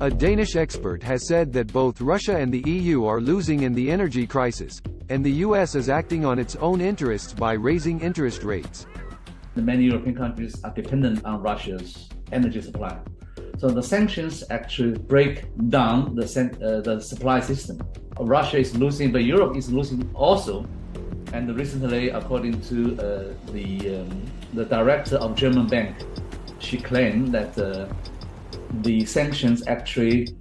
A Danish expert has said that both Russia and the EU are losing in the energy crisis, and the US is acting on its own interests by raising interest rates. Many European countries are dependent on Russia's energy supply. So the sanctions actually break down the supply system. Russia is losing, but Europe is losing also. And recently, according to the director of German bank, she claimed that the sanctions actually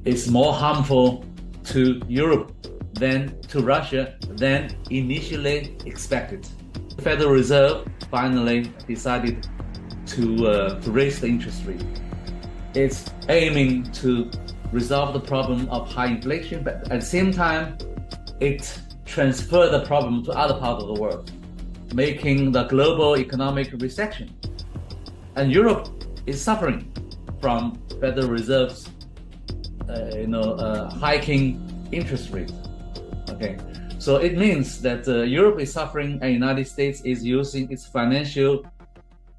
is more harmful to Europe than to Russia than initially expected. The Federal Reserve finally decided to raise the interest rate. It's aiming to resolve the problem of high inflation, but at the same time, it transfers the problem to other parts of the world, making the global economic recession. And Europe is suffering from Federal Reserve's, hiking interest rate. Okay, so it means that Europe is suffering, and United States is using its financial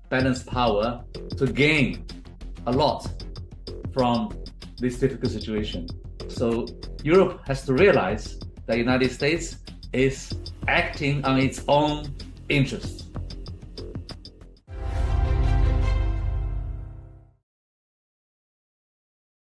balance power to gain a lot from this difficult situation. So Europe has to realize that the United States is acting on its own interests.